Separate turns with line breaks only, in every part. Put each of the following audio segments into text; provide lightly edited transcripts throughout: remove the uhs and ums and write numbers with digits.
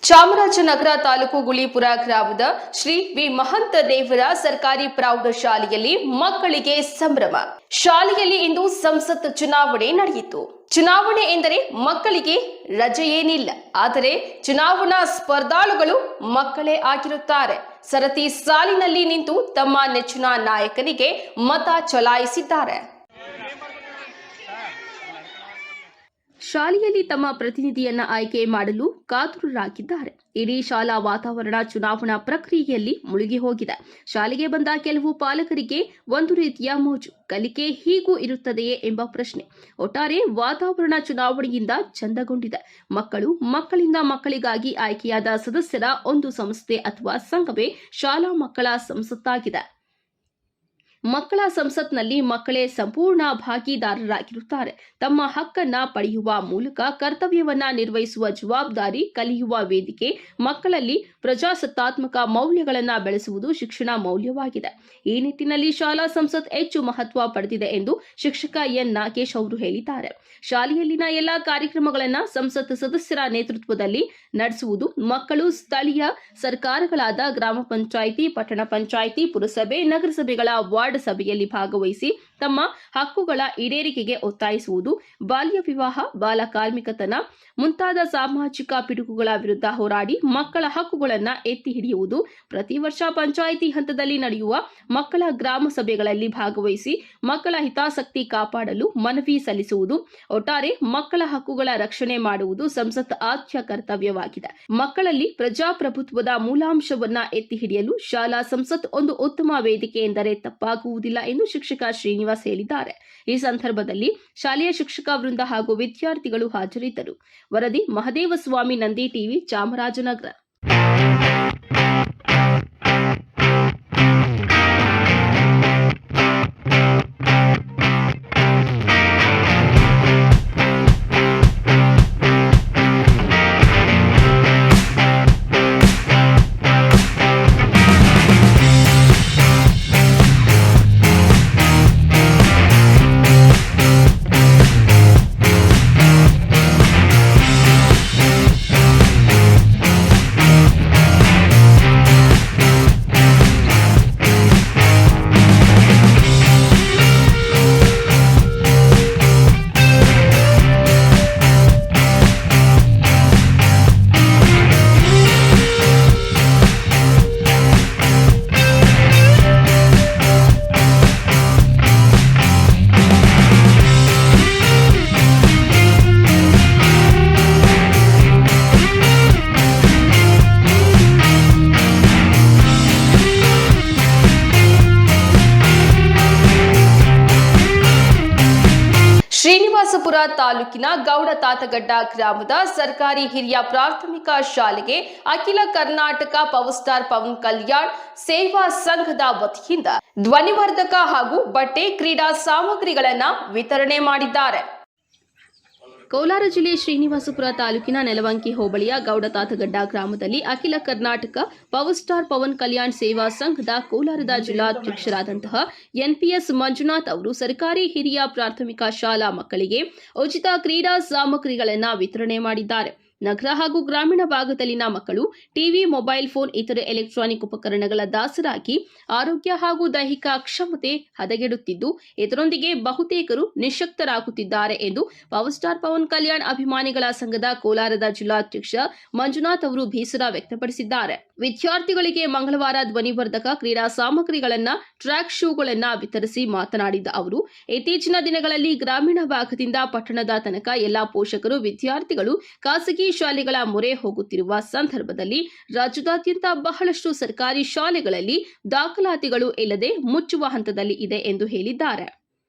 ಚಾಮರಾಜನಗರ ತಾಲೂಕು ಗುಳಿಪುರ ಗ್ರಾಮದ ಶ್ರೀ ವಿ ಮಹಂತ ದೇವರ ಸರ್ಕಾರಿ ಪ್ರೌಢಶಾಲೆಯಲ್ಲಿ ಮಕ್ಕಳಿಗೆ ಸಂಭ್ರಮ. ಶಾಲೆಯಲ್ಲಿ ಇಂದು ಸಂಸತ್ ಚುನಾವಣೆ ನಡೆಯಿತು. ಚುನಾವಣೆ ಎಂದರೆ ಮಕ್ಕಳಿಗೆ ರಜೆಯೇನಿಲ್ಲ. ಆದರೆ ಚುನಾವಣಾ ಸ್ಪರ್ಧಾಳುಗಳು ಮಕ್ಕಳೇ ಆಗಿರುತ್ತಾರೆ. ಸರತಿ ಸಾಲಿನಲ್ಲಿ ನಿಂತು ತಮ್ಮ ನೆಚ್ಚಿನ ನಾಯಕನಿಗೆ ಮತ ಚಲಾಯಿಸಿದ್ದಾರೆ. ಶಾಲೆಯಲ್ಲಿ ತಮ್ಮ ಪ್ರತಿನಿಧಿಯನ್ನ ಆಯ್ಕೆ ಮಾಡಲು ಕಾತುರರಾಗಿದ್ದಾರೆ. ಇಡೀ ಶಾಲಾ ವಾತಾವರಣ ಚುನಾವಣಾ ಪ್ರಕ್ರಿಯೆಯಲ್ಲಿ ಮುಳುಗಿ ಹೋಗಿದೆ. ಶಾಲೆಗೆ ಬಂದ ಕೆಲವು ಪಾಲಕರಿಗೆ ಒಂದು ರೀತಿಯ ಮೋಜು. ಕಲಿಕೆ ಹೀಗೂ ಇರುತ್ತದೆಯೇ ಎಂಬ ಪ್ರಶ್ನೆ. ಒಟ್ಟಾರೆ ವಾತಾವರಣ ಚುನಾವಣೆಯಿಂದ ಚಂದಗೊಂಡಿದೆ. ಮಕ್ಕಳಿಂದ ಮಕ್ಕಳಿಗಾಗಿ ಆಯ್ಕೆಯಾದ ಸದಸ್ಯರ ಒಂದು ಸಂಸ್ಥೆ ಅಥವಾ ಸಂಘವೇ ಶಾಲಾ ಮಕ್ಕಳ ಸಂಸತ್ತಾಗಿದೆ. ಮಕ್ಕಳ ಸಂಸತ್ನಲ್ಲಿ ಮಕ್ಕಳೇ ಸಂಪೂರ್ಣ ಭಾಗಿದಾರರಾಗಿರುತ್ತಾರೆ. ತಮ್ಮ ಹಕ್ಕನ್ನ ಪಡೆಯುವ ಮೂಲಕ ಕರ್ತವ್ಯವನ್ನ ನಿರ್ವಹಿಸುವ ಜವಾಬ್ದಾರಿ, ಕಲಿಯುವ ವೇದಿಕೆ. ಮಕ್ಕಳಲ್ಲಿ ಪ್ರಜಾಸತ್ತಾತ್ಮಕ ಮೌಲ್ಯಗಳನ್ನು ಬೆಳೆಸುವುದು ಶಿಕ್ಷಣ ಮೌಲ್ಯವಾಗಿದೆ. ಈ ನಿಟ್ಟಿನಲ್ಲಿ ಶಾಲಾ ಸಂಸತ್ ಹೆಚ್ಚು ಮಹತ್ವ ಪಡೆದಿದೆ ಎಂದು ಶಿಕ್ಷಕ ಎನ್ ನಾಗೇಶ್ ಅವರು ಹೇಳಿದ್ದಾರೆ. ಶಾಲೆಯಲ್ಲಿನ ಎಲ್ಲಾ ಕಾರ್ಯಕ್ರಮಗಳನ್ನು ಸಂಸತ್ ಸದಸ್ಯರ ನೇತೃತ್ವದಲ್ಲಿ ನಡೆಸುವುದು. ಮಕ್ಕಳು ಸ್ಥಳೀಯ ಸರ್ಕಾರಗಳಾದ ಗ್ರಾಮ ಪಂಚಾಯಿತಿ, ಪಟ್ಟಣ ಪಂಚಾಯಿತಿ, ಪುರಸಭೆ, ನಗರಸಭೆಗಳ ವಾರ್ಡ್ ಸಭೆಯಲ್ಲಿ ಭಾಗವಹಿಸಿ ತಮ್ಮ ಹಕ್ಕುಗಳ ಈಡೇರಿಕೆಗೆ ಒತ್ತಾಯಿಸುವುದು. ಬಾಲ್ಯ ವಿವಾಹ, ಬಾಲ ಕಾರ್ಮಿಕತನ ಮುಂತಾದ ಸಾಮಾಜಿಕ ಪಿಡುಗುಗಳ ವಿರುದ್ಧ ಹೋರಾಡಿ ಮಕ್ಕಳ ಹಕ್ಕುಗಳನ್ನು ಎತ್ತಿ ಹಿಡಿಯುವುದು. ಪ್ರತಿ ವರ್ಷ ಪಂಚಾಯಿತಿ ಹಂತದಲ್ಲಿ ನಡೆಯುವ ಮಕ್ಕಳ ಗ್ರಾಮ ಸಭೆಗಳಲ್ಲಿ ಭಾಗವಹಿಸಿ ಮಕ್ಕಳ ಹಿತಾಸಕ್ತಿ ಕಾಪಾಡಲು ಮನವಿ ಸಲ್ಲಿಸುವುದು. ಒಟ್ಟಾರೆ ಮಕ್ಕಳ ಹಕ್ಕುಗಳ ರಕ್ಷಣೆ ಮಾಡುವುದು ಸಂಸತ್ ಆದ್ಯ ಕರ್ತವ್ಯವಾಗಿದೆ. ಮಕ್ಕಳಲ್ಲಿ ಪ್ರಜಾಪ್ರಭುತ್ವದ ಮೂಲಾಂಶವನ್ನ ಎತ್ತಿ ಹಿಡಿಯಲು ಶಾಲಾ ಸಂಸತ್ ಒಂದು ಉತ್ತಮ ವೇದಿಕೆ ಎಂದರೆ ತಪ್ಪಾಗುವುದಿಲ್ಲ ಎಂದು ಶಿಕ್ಷಕ ಶ್ರೀನಿವಾಸ್ ಹೇಳಿದ್ದಾರೆ. ಈ ಸಂದರ್ಭದಲ್ಲಿ ಶಾಲೆಯ ಶಿಕ್ಷಕ ವೃಂದ ಹಾಗೂ ವಿದ್ಯಾರ್ಥಿಗಳು ಹಾಜರಿದ್ದರು. ವರದಿ ಮಹದೇವಸ್ವಾಮಿ, ನಂದಿ ಟಿವಿ, ಚಾಮರಾಜನಗರ. ಶ್ರೀನಿವಾಸಪುರ ತಾಲೂಕಿನ ಗೌಡತಾತಗಡ್ಡ ಗ್ರಾಮದ ಸರ್ಕಾರಿ ಹಿರಿಯ ಪ್ರಾಥಮಿಕ ಶಾಲೆಗೆ ಅಖಿಲ ಕರ್ನಾಟಕ ಪವರ್ ಸ್ಟಾರ್ ಪವನ್ ಕಲ್ಯಾಣ್ ಸೇವಾ ಸಂಘದ ವತಿಯಿಂದ ಧ್ವನಿವರ್ಧಕ ಹಾಗೂ ಬಟ್ಟೆ, ಕ್ರೀಡಾ ಸಾಮಗ್ರಿಗಳನ್ನು ವಿತರಣೆ ಮಾಡಿದ್ದಾರೆ. ಕೋಲಾರ ಜಿಲ್ಲೆ ಶ್ರೀನಿವಾಸಪುರ ತಾಲೂಕಿನ ನೆಲವಂಕಿ ಹೋಬಳಿಯ ಗೌಡತಾತಗಡ್ಡ ಗ್ರಾಮದಲ್ಲಿ ಅಖಿಲ ಕರ್ನಾಟಕ ಪವರ್ ಸ್ಟಾರ್ ಪವನ್ ಕಲ್ಯಾಣ್ ಸೇವಾ ಸಂಘದ ಕೋಲಾರದ ಜಿಲ್ಲಾಧ್ಯಕ್ಷರಾದಂತಹ ಎನ್ಪಿಎಸ್ ಮಂಜುನಾಥ್ ಅವರು ಸರ್ಕಾರಿ ಹಿರಿಯ ಪ್ರಾಥಮಿಕ ಶಾಲಾ ಮಕ್ಕಳಿಗೆ ಉಚಿತ ಕ್ರೀಡಾ ಸಾಮಗ್ರಿಗಳನ್ನು ವಿತರಣೆ ಮಾಡಿದ್ದಾರೆ. ನಗರ ಹಾಗೂ ಗ್ರಾಮೀಣ ಭಾಗದಲ್ಲಿನ ಮಕ್ಕಳು ಟಿವಿ, ಮೊಬೈಲ್ ಫೋನ್, ಇತರೆ ಎಲೆಕ್ಟ್ರಾನಿಕ್ ಉಪಕರಣಗಳ ದಾಸರಾಗಿ ಆರೋಗ್ಯ ಹಾಗೂ ದೈಹಿಕ ಕ್ಷಮತೆ ಹದಗೆಡುತ್ತಿದ್ದು, ಇದರೊಂದಿಗೆ ಬಹುತೇಕರು ನಿಶಕ್ತರಾಗುತ್ತಿದ್ದಾರೆ ಎಂದು ಪವರ್ ಸ್ಟಾರ್ ಪವನ್ ಕಲ್ಯಾಣ್ ಅಭಿಮಾನಿಗಳ ಸಂಘದ ಕೋಲಾರದ ಜಿಲ್ಲಾಧ್ಯಕ್ಷ ಮಂಜುನಾಥ್ ಅವರು ಬೇಸರ ವ್ಯಕ್ತಪಡಿಸಿದ್ದಾರೆ. ವಿದ್ಯಾರ್ಥಿಗಳಿಗೆ ಮಂಗಳವಾರ ಧ್ವನಿವರ್ಧಕ, ಕ್ರೀಡಾ ಸಾಮಗ್ರಿಗಳನ್ನು, ಟ್ರ್ಯಾಕ್ ಶೂಗಳನ್ನು ವಿತರಿಸಿ ಮಾತನಾಡಿದ ಅವರು, ಇತ್ತೀಚಿನ ದಿನಗಳಲ್ಲಿ ಗ್ರಾಮೀಣ ಭಾಗದಿಂದ ಪಟ್ಟಣದ ತನಕ ಎಲ್ಲಾ ಪೋಷಕರು, ವಿದ್ಯಾರ್ಥಿಗಳು ಖಾಸಗಿ ಶಾಲೆಗಳ ಮೊರೆ ಹೋಗುತ್ತಿರುವ ಸಂದರ್ಭದಲ್ಲಿ ರಾಜ್ಯದಾದ್ಯಂತ ಬಹಳಷ್ಟು ಸರ್ಕಾರಿ ಶಾಲೆಗಳಲ್ಲಿ ದಾಖಲಾತಿಗಳು ಇಲ್ಲದೆ ಮುಚ್ಚುವ ಹಂತದಲ್ಲಿ ಇದೆ ಎಂದು ಹೇಳಿದ್ದಾರೆ.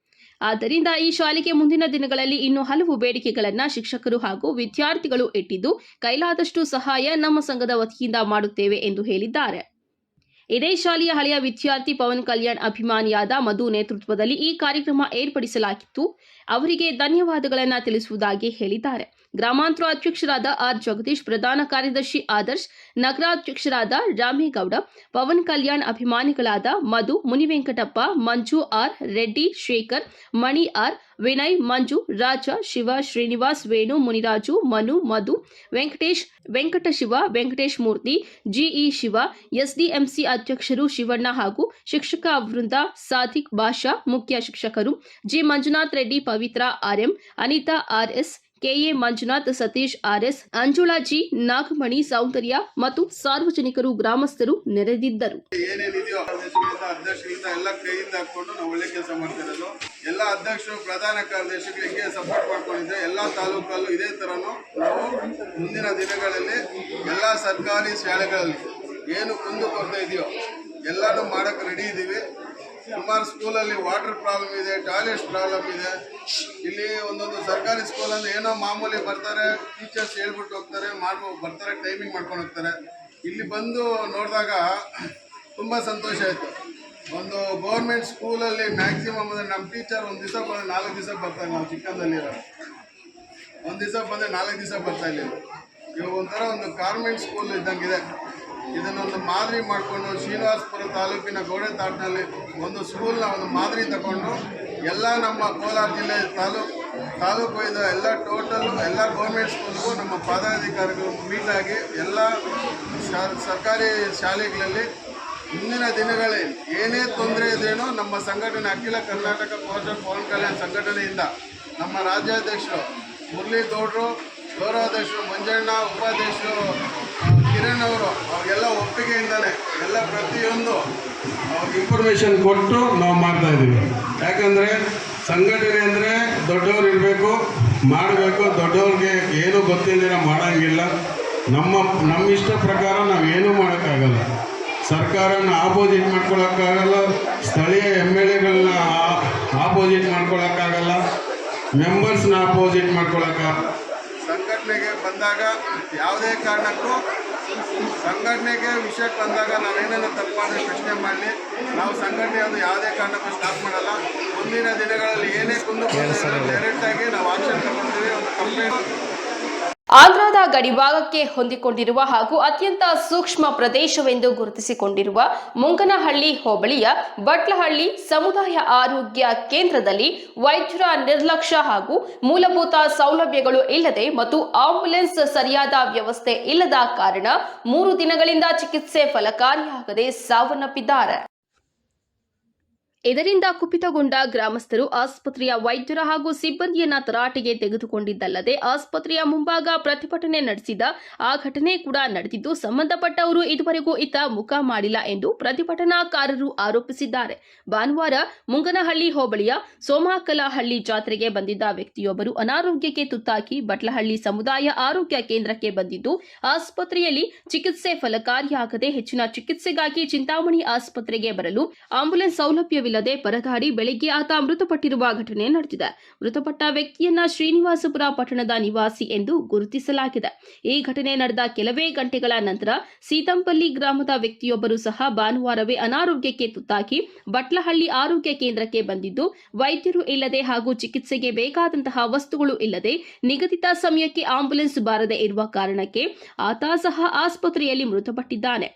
ಆದ್ದರಿಂದ ಈ ಶಾಲೆಗೆ ಮುಂದಿನ ದಿನಗಳಲ್ಲಿ ಇನ್ನೂ ಹಲವು ಬೇಡಿಕೆಗಳನ್ನು ಶಿಕ್ಷಕರು ಹಾಗೂ ವಿದ್ಯಾರ್ಥಿಗಳು ಇಟ್ಟಿದ್ದು, ಕೈಲಾದಷ್ಟು ಸಹಾಯ ನಮ್ಮ ಸಂಘದ ವತಿಯಿಂದ ಮಾಡುತ್ತೇವೆ ಎಂದು ಹೇಳಿದ್ದಾರೆ. ಇದೇ ಶಾಲೆಯ ಹಳೆಯ ವಿದ್ಯಾರ್ಥಿ ಪವನ್ ಕಲ್ಯಾಣ್ ಅಭಿಮಾನಿಯಾದ ಮಧು ನೇತೃತ್ವದಲ್ಲಿ ಈ ಕಾರ್ಯಕ್ರಮ ಏರ್ಪಡಿಸಲಾಗಿತ್ತು. ಅವರಿಗೆ ಧನ್ಯವಾದಗಳನ್ನು ತಿಳಿಸುವುದಾಗಿ ಹೇಳಿದ್ದಾರೆ. ಗ್ರಾಮಾಂತರ ಅಧ್ಯಕ್ಷರಾದ ಆರ್ ಜಗದೀಶ್, ಪ್ರಧಾನ ಕಾರ್ಯದರ್ಶಿ ಆದರ್ಶ್, ನಗರಾಧ್ಯಕ್ಷರಾದ ರಾಮೇಗೌಡ, ಪವನ್ ಕಲ್ಯಾಣ್, ಅಭಿಮಾನಿಗಳಾದ Madhu, Munivenkatappa, Manju R, Reddy, Shekhar, Mani R, Vinay, Manju, Raja, Shiva, Srinivas, Venu, Muniraju, Manu, Madhu, Venkatesh, Venkatashiva, Venkatesh Murthy, GE Shiva, SDMC ಅಧ್ಯಕ್ಷರು ಶಿವಣ್ಣ ಹಾಗೂ ಶಿಕ್ಷಕ ವೃಂದ, ಸಾದಿಕ್ ಬಾಷಾ, ಮುಖ್ಯ ಶಿಕ್ಷಕರು G Manjunath Reddy, Pavithra RM, Anitha RS, KA Manjunath, Satish RS, Anjula G, Nagamani, Soundarya ಮತ್ತು ಸಾರ್ವಜನಿಕರು, ಗ್ರಾಮಸ್ಥರು ನೆರೆದಿದ್ದರು.
ಏನೇನಿದೆಯೋ ಅಧ್ಯಕ್ಷರಿಂದ ಎಲ್ಲ ಕೈಯಿಂದ ಹಾಕೊಂಡು ನಾವು ಒಳ್ಳೆ ಕೆಲಸ ಮಾಡ್ತಿರೋದು. ಎಲ್ಲ ಅಧ್ಯಕ್ಷರು, ಪ್ರಧಾನ ಕಾರ್ಯದರ್ಶಿಗಳು ಹಿಂಗೆ ಸಪೋರ್ಟ್ ಮಾಡ್ಕೊಂಡಿದ್ರೆ ಎಲ್ಲ ತಾಲೂಕಲ್ಲೂ ಇದೇ ಥರನೂ ನಾವು ಮುಂದಿನ ದಿನಗಳಲ್ಲಿ ಎಲ್ಲ ಸರ್ಕಾರಿ ಶಾಲೆಗಳಲ್ಲಿ ಏನು ಕುಂದು ಕೊರತೆ ಇದೆಯೋ ಎಲ್ಲನೂ ಮಾಡೋಕ್ಕೆ ರೆಡಿ ಇದ್ದೀವಿ. ಸುಮಾರು ಸ್ಕೂಲಲ್ಲಿ ವಾಟರ್ ಪ್ರಾಬ್ಲಮ್ ಇದೆ, ಟಾಯ್ಲೆಟ್ಸ್ ಪ್ರಾಬ್ಲಮ್ ಇದೆ. ಇಲ್ಲಿ ಒಂದೊಂದು ಸರ್ಕಾರಿ ಸ್ಕೂಲ್ ಅಂದರೆ ಏನೋ ಮಾಮೂಲಿ ಬರ್ತಾರೆ, ಟೀಚರ್ಸ್ ಹೇಳ್ಬಿಟ್ಟು ಹೋಗ್ತಾರೆ, ಬರ್ತಾರೆ, ಟೈಮಿಂಗ್ ಮಾಡ್ಕೊಂಡು ಹೋಗ್ತಾರೆ. ಇಲ್ಲಿ ಬಂದು ನೋಡಿದಾಗ ತುಂಬ ಸಂತೋಷ ಆಯಿತು. ಒಂದು ಗೌರ್ಮೆಂಟ್ ಸ್ಕೂಲಲ್ಲಿ ಮ್ಯಾಕ್ಸಿಮಮ್ ಅಂದರೆ ನಮ್ಮ ಟೀಚರ್ ಒಂದು ದಿವಸ ಬಂದರೆ 4 ದಿವಸ ಬರ್ತಾರೆ. ನಾವು ಚಿಕ್ಕಂದಲ್ಲಿರೋ ಒಂದು ದಿವಸ ಬಂದರೆ 4 ದಿವಸ ಬರ್ತಾ ಇಲ್ಲ. ಇವಾಗ ಒಂಥರ ಒಂದು ಕಾನ್ವೆಂಟ್ ಸ್ಕೂಲ್ ಇದ್ದಂಗಿದೆ. ಇದನ್ನೊಂದು ಮಾದರಿ ಮಾಡಿಕೊಂಡು ಶ್ರೀನಿವಾಸಪುರ ತಾಲೂಕಿನ ಗೋಡೆತಾಟಿನಲ್ಲಿ ಒಂದು ಸ್ಕೂಲ್ನ ಒಂದು ಮಾದರಿ ತಗೊಂಡು ಎಲ್ಲ ನಮ್ಮ ಕೋಲಾರ ಜಿಲ್ಲೆ ತಾಲೂಕು ಇದು ಎಲ್ಲ ಟೋಟಲ್ಲು ಎಲ್ಲ ಗೌರ್ಮೆಂಟ್ ಸ್ಕೂಲ್ಗೂ ನಮ್ಮ ಪದಾಧಿಕಾರಿಗಳು ಮೀಟಾಗಿ ಎಲ್ಲ ಸರ್ಕಾರಿ ಶಾಲೆಗಳಲ್ಲಿ ಮುಂದಿನ ದಿನಗಳಲ್ಲಿ ಏನೇ ತೊಂದರೆ ಇದ್ರೇನೋ ನಮ್ಮ ಸಂಘಟನೆ ಅಖಿಲ ಕರ್ನಾಟಕ ಪವನ್ ಕಲ್ಯಾಣ್ ಸಂಘಟನೆಯಿಂದ ನಮ್ಮ ರಾಜ್ಯಾಧ್ಯಕ್ಷರು ಮುರಳಿ ಗೌಡರು, ಗೌರವಾಧ್ಯಕ್ಷರು ಮಂಜಣ್ಣ, ಉಪಾಧ್ಯಕ್ಷರು ಕಿರಣ್ ಅವರು, ಅವ್ರಿಗೆಲ್ಲ ಒಪ್ಪಿಗೆಯಿಂದಲೇ ಎಲ್ಲ ಪ್ರತಿಯೊಂದು ಇನ್ಫಾರ್ಮೇಷನ್ ಕೊಟ್ಟು ನಾವು ಮಾಡ್ತಾ ಇದ್ದೀವಿ. ಯಾಕಂದರೆ ಸಂಘಟನೆ ಅಂದರೆ ದೊಡ್ಡವ್ರು ಇರಬೇಕು, ಮಾಡಬೇಕು. ದೊಡ್ಡವ್ರಿಗೆ ಏನೂ ಗೊತ್ತಿಲ್ಲದಿರ ಮಾಡೋಂಗಿಲ್ಲ. ನಮ್ಮ ಇಷ್ಟ ಪ್ರಕಾರ ನಾವು ಏನೂ ಮಾಡೋಕ್ಕಾಗಲ್ಲ. ಸರ್ಕಾರನ ಆಪೋಸಿಟ್ ಮಾಡ್ಕೊಳ್ಳೋಕ್ಕಾಗಲ್ಲ, ಸ್ಥಳೀಯ MLAಗಳನ್ನ ಆಪೋಸಿಟ್ ಮಾಡ್ಕೊಳ್ಳೋಕ್ಕಾಗಲ್ಲ, ಮೆಂಬರ್ಸ್ನ ಆಪೋಸಿಟ್ ಮಾಡ್ಕೊಳ್ಳೋಕ್ಕಾಗಲ್ಲ. ಸಂಘಟನೆಗೆ ಬಂದಾಗ ಯಾವುದೇ ಕಾರಣಕ್ಕೂ ಸಂಘಟನೆಗೆ ವಿಷಯಕ್ಕೆ ಬಂದಾಗ ನಾವೇನೇನೋ ತಪ್ಪು ಮಾಡಿದ್ರೆ ಪ್ರಶ್ನೆ ಮಾಡಲಿ, ನಾವು ಸಂಘಟನೆ ಅದು ಯಾವುದೇ ಕಾರಣಕ್ಕೂ ಸ್ಟಾಪ್ ಮಾಡಲ್ಲ. ಮುಂದಿನ ದಿನಗಳಲ್ಲಿ ಏನೇ ಕುಂದು ಡೈರೆಕ್ಟಾಗಿ ನಾವು ಆಕ್ಷನ್ ತಗೊಳ್ತೀವಿ. ಒಂದು ಕಂಪ್ಲೇಂಟ್
ಆಂಧ್ರದ ಗಡಿಭಾಗಕ್ಕೆ ಹೊಂದಿಕೊಂಡಿರುವ ಹಾಗೂ ಅತ್ಯಂತ ಸೂಕ್ಷ್ಮ ಪ್ರದೇಶವೆಂದು ಗುರುತಿಸಿಕೊಂಡಿರುವ ಮುಂಗನಹಳ್ಳಿ ಹೋಬಳಿಯ ಬಟ್ಲಹಳ್ಳಿ ಸಮುದಾಯ ಆರೋಗ್ಯ ಕೇಂದ್ರದಲ್ಲಿ ವೈದ್ಯರ ನಿರ್ಲಕ್ಷ್ಯ ಹಾಗೂ ಮೂಲಭೂತ ಸೌಲಭ್ಯಗಳು ಇಲ್ಲದೆ ಮತ್ತು ಆಂಬ್ಯುಲೆನ್ಸ್ ಸರಿಯಾದ ವ್ಯವಸ್ಥೆ ಇಲ್ಲದ ಕಾರಣ 3 ದಿನಗಳಿಂದ ಚಿಕಿತ್ಸೆ ಫಲಕಾರಿಯಾಗದೆ ಸಾವನ್ನಪ್ಪಿದ್ದಾರೆ. ಇದರಿಂದ ಕುಪಿತಗೊಂಡ ಗ್ರಾಮಸ್ಥರು ಆಸ್ಪತ್ರೆಯ ವೈದ್ಯರ ಹಾಗೂ ಸಿಬ್ಬಂದಿಯನ್ನ ತರಾಟೆಗೆ ತೆಗೆದುಕೊಂಡಿದ್ದಲ್ಲದೆ ಆಸ್ಪತ್ರೆಯ ಮುಂಭಾಗ ಪ್ರತಿಭಟನೆ ನಡೆಸಿದ ಆ ಘಟನೆ ಕೂಡ ನಡೆದಿದ್ದು ಸಂಬಂಧಪಟ್ಟವರು ಇದುವರೆಗೂ ಇತ್ತ ಮುಖ ಮಾಡಿಲ್ಲ ಎಂದು ಪ್ರತಿಭಟನಾಕಾರರು ಆರೋಪಿಸಿದ್ದಾರೆ. ಭಾನುವಾರ ಮುಂಗನಹಳ್ಳಿ ಹೋಬಳಿಯ ಸೋಮಾಕಲಹಳ್ಳಿ ಜಾತ್ರೆಗೆ ಬಂದಿದ್ದ ವ್ಯಕ್ತಿಯೊಬ್ಬರು ಅನಾರೋಗ್ಯಕ್ಕೆ ತುತ್ತಾಗಿ ಬಟ್ಲಹಳ್ಳಿ ಸಮುದಾಯ ಆರೋಗ್ಯ ಕೇಂದ್ರಕ್ಕೆ ಬಂದಿದ್ದು ಆಸ್ಪತ್ರೆಯಲ್ಲಿ ಚಿಕಿತ್ಸೆ ಫಲಕಾರಿಯಾಗದೆ ಹೆಚ್ಚಿನ ಚಿಕಿತ್ಸೆಗಾಗಿ ಚಿಂತಾಮಣಿ ಆಸ್ಪತ್ರೆಗೆ ಬರಲು ಆಂಬ್ಯುಲೆನ್ಸ್ ಸೌಲಭ್ಯ ಪರದಾಡಿ ಬೆಳಿಗ್ಗೆ ಆತ ಮೃತಪಟ್ಟಿರುವ ಘಟನೆ ನಡೆದಿದೆ. ಮೃತಪಟ್ಟ ವ್ಯಕ್ತಿಯನ್ನ ಶ್ರೀನಿವಾಸಪುರ ಪಟ್ಟಣದ ನಿವಾಸಿ ಎಂದು ಗುರುತಿಸಲಾಗಿದೆ. ಈ ಘಟನೆ ನಡೆದ ಕೆಲವೇ ಗಂಟೆಗಳ ನಂತರ ಸೀತಂಪಲ್ಲಿ ಗ್ರಾಮದ ವ್ಯಕ್ತಿಯೊಬ್ಬರು ಸಹ ಭಾನುವಾರವೇ ಅನಾರೋಗ್ಯಕ್ಕೆ ತುತ್ತಾಗಿ ಬಟ್ಲಹಳ್ಳಿ ಆರೋಗ್ಯ ಕೇಂದ್ರಕ್ಕೆ ಬಂದಿದ್ದು ವೈದ್ಯರು ಇಲ್ಲದೆ ಹಾಗೂ ಚಿಕಿತ್ಸೆಗೆ ಬೇಕಾದಂತಹ ವಸ್ತುಗಳು ಇಲ್ಲದೆ ನಿಗದಿತ ಸಮಯಕ್ಕೆ ಆಂಬ್ಯುಲೆನ್ಸ್ ಬಾರದೆ ಇರುವ ಕಾರಣಕ್ಕೆ ಆತ ಸಹ ಆಸ್ಪತ್ರೆಯಲ್ಲಿ ಮೃತಪಟ್ಟಿದ್ದಾನೆ.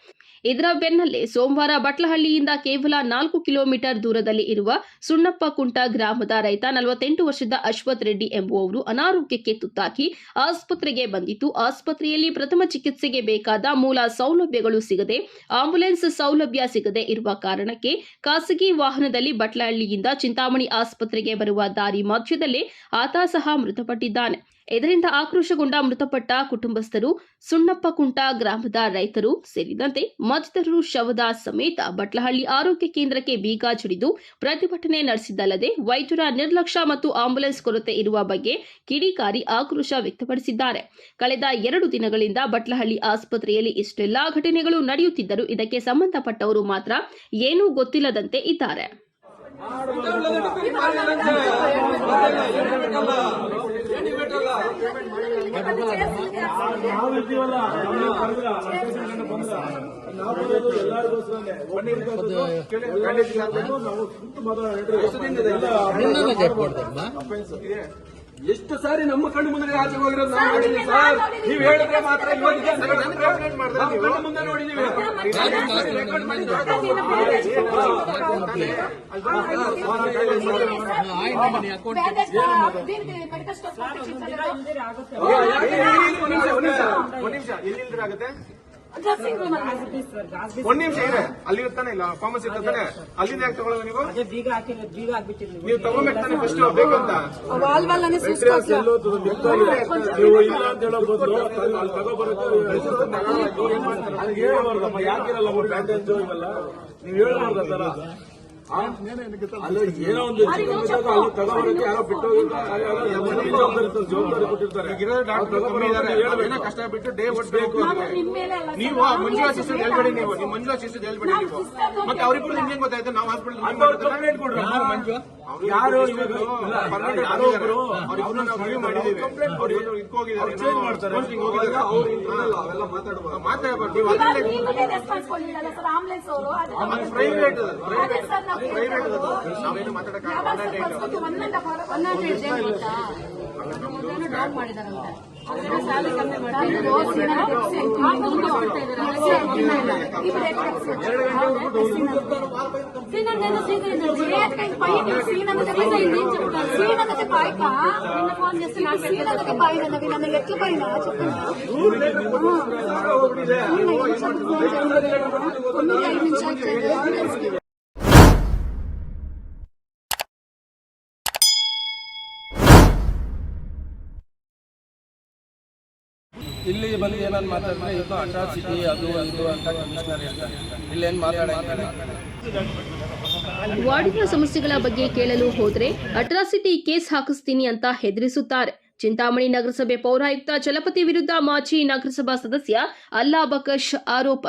ಇದರ ಬೆನ್ನಲ್ಲೇ ಸೋಮವಾರ ಬಟ್ಲಹಳ್ಳಿಯಿಂದ ಕೇವಲ 4 ಕಿಲೋಮೀಟರ್ ದೂರದಲ್ಲಿ ಇರುವ ಸುಣ್ಣಪ್ಪಕುಂಟ ಗ್ರಾಮದ ರೈತ 48 ವರ್ಷದ ಅಶ್ವಥ್ ರೆಡ್ಡಿ ಎಂಬುವವರು ಅನಾರೋಗ್ಯಕ್ಕೆ ತುತ್ತಾಗಿ ಆಸ್ಪತ್ರೆಗೆ ಬಂದಿದ್ದು ಆಸ್ಪತ್ರೆಯಲ್ಲಿ ಪ್ರಥಮ ಚಿಕಿತ್ಸೆಗೆ ಬೇಕಾದ ಮೂಲ ಸೌಲಭ್ಯಗಳು ಸಿಗದೆ ಆಂಬ್ಯುಲೆನ್ಸ್ ಸೌಲಭ್ಯ ಸಿಗದೆ ಇರುವ ಕಾರಣಕ್ಕೆ ಖಾಸಗಿ ವಾಹನದಲ್ಲಿ ಬಟ್ಲಹಳ್ಳಿಯಿಂದ ಚಿಂತಾಮಣಿ ಆಸ್ಪತ್ರೆಗೆ ಬರುವ ದಾರಿ ಮಧ್ಯದಲ್ಲೇ ಆತ ಸಹ ಮೃತಪಟ್ಟಿದ್ದಾನೆ. ಇದರಿಂದ ಆಕ್ರೋಶಗೊಂಡ ಮೃತಪಟ್ಟ ಕುಟುಂಬಸ್ಥರು, ಸುಣ್ಣಪ್ಪಕುಂಟ ಗ್ರಾಮದ ರೈತರು ಸೇರಿದಂತೆ ಮತ್ತಿತರರು ಶವದ ಸಮೇತ ಬಟ್ಲಹಳ್ಳಿ ಆರೋಗ್ಯ ಕೇಂದ್ರಕ್ಕೆ ಬೀಗ ಜಡಿದು ಪ್ರತಿಭಟನೆ ನಡೆಸಿದ್ದಲ್ಲದೆ ವೈದ್ಯರ ನಿರ್ಲಕ್ಷ್ಯ ಮತ್ತು ಆಂಬ್ಯುಲೆನ್ಸ್ ಕೊರತೆ ಇರುವ ಬಗ್ಗೆ ಕಿಡಿಕಾರಿ ಆಕ್ರೋಶ ವ್ಯಕ್ತಪಡಿಸಿದ್ದಾರೆ. ಕಳೆದ 2 ದಿನಗಳಿಂದ ಬಟ್ಲಹಳ್ಳಿ ಆಸ್ಪತ್ರೆಯಲ್ಲಿ ಇಷ್ಟೆಲ್ಲಾ ಘಟನೆಗಳು ನಡೆಯುತ್ತಿದ್ದರೂ ಇದಕ್ಕೆ ಸಂಬಂಧಪಟ್ಟವರು ಮಾತ್ರ ಏನೂ ಗೊತ್ತಿಲ್ಲದಂತೆ ಇದ್ದಾರೆ.
ಎಷ್ಟು ಸಾರಿ ನಮ್ಮ ಕಣ್ಣು ಮುಂದೆ ಆಚೆ ಹೋಗಿರೋದು ನಾವು ನೋಡಿದ್ದೀವಿ ಸರ್. ನೀವು ಹೇಳಿದ್ರೆ ಮಾತ್ರ ಇವಾಗ ಇದೆ. ನಾವು ಕಣ್ಣು ಮುಂದೆ ನೋಡಿದ್ದೀವಿ. ಒಂದ್ ನಿಮಿಷ ಎಲ್ಲಿಂದ್ರೆ ಒಂದ್ ನಿಮಿಷ ಇದೆ. ಅಲ್ಲಿ ಇರ್ತಾನೆ ಇಲ್ಲ ಫಾರ್ಮಸಿ ಇರ್ತಾನೆ. ಅಲ್ಲಿಂದ ಯಾಕೆ ತಗೊಳ್ಳೋದು ನೀವು? ನೀವು ತಗೋಬೇಕಾನೆ ಫಸ್ಟ್ ಬೇಕಂತ ನೀವು ಇಲ್ಲ ಅಂತ ಹೇಳೋ ಬದಲು ಅಲ್ಲಿ ತಗೋಬರೋಕೆ ಹೇಳ್ಬಾರ್ದಮ್ಮ. ಯಾಕಿರಲ್ಲ ಪ್ಯಾಟರ್ನ್ಸ್ ಇವೆಲ್ಲ ನೀವು ಹೇಳ್ಬಾರ್ದ ತರ. ಅಲ್ಲಿ ಏನೋ ಒಂದು ಚಿಕ್ಕದಾಗ ಅಲ್ಲಿ ತಗೋಬರೋಕೆ ಯಾರೋ ಬಿಟ್ಟು ಜವಾಬ್ದಾರಿ ಕೊಟ್ಟಿರ್ತಾರೆ. ಕಷ್ಟ ಬಿಟ್ಟು ಡೇ ಒಟ್ಟು ಬೇಕು. ನೀವು ಮಂಜುಳಾ ಸಿಸ್ಟರ್ ಹೇಳ್ಬೇಡಿ. ನೀವು ನಿಮ್ಮ ಮಂಜುಳಾ ಸಿಸ್ಟರ್ ಹೇಳ್ಬೇಡಿ. ನೀವು ಮತ್ತೆ ಅವ್ರಿಬ್ರು ನಿಮ್ಗೆ ಗೊತ್ತಾಯ್ತು. ನಾವು ಹಾಸ್ಪಿಟಲ್ ಕಂಪ್ಲೇಂಟ್ ಕೊಡ್ರಿ. ಮಂಜು ಯಾರು ನಾವೇನು ಮಾತಾಡಕ್ಕೆ ಇಲ್ಲಿ ಬಂದು ಏನಾದ್ರು ಮಾತಾಡಿದ್ರೆ ಇದು ಅಟ್ರಾಸಿಟಿ ಅದು ಇದು ಅಂತ ಕಮಿಷನರ್ ಹೇಳ್ತಾರೆ. ಇಲ್ಲೇನು ಮಾತಾಡೋಂಗಿಲ್ಲ.
ವಾರ್ಡಿನ ಸಮಸ್ಯೆಗಳ ಬಗ್ಗೆ ಕೇಳಲು ಹೋದ್ರೆ ಅಟ್ರಾಸಿಟಿ ಕೇಸ್ ಹಾಕಿಸ್ತೀನಿ ಅಂತ ಹೆದರಿಸುತ್ತಾರೆ. ಚಿಂತಾಮಣಿ ನಗರಸಭೆ ಪೌರಾಯುಕ್ತ ಚಲಪತಿ ವಿರುದ್ಧ ಮಾಜಿ ನಗರಸಭಾ ಸದಸ್ಯ ಅಲ್ಲಾಬಕಶ್ ಆರೋಪ.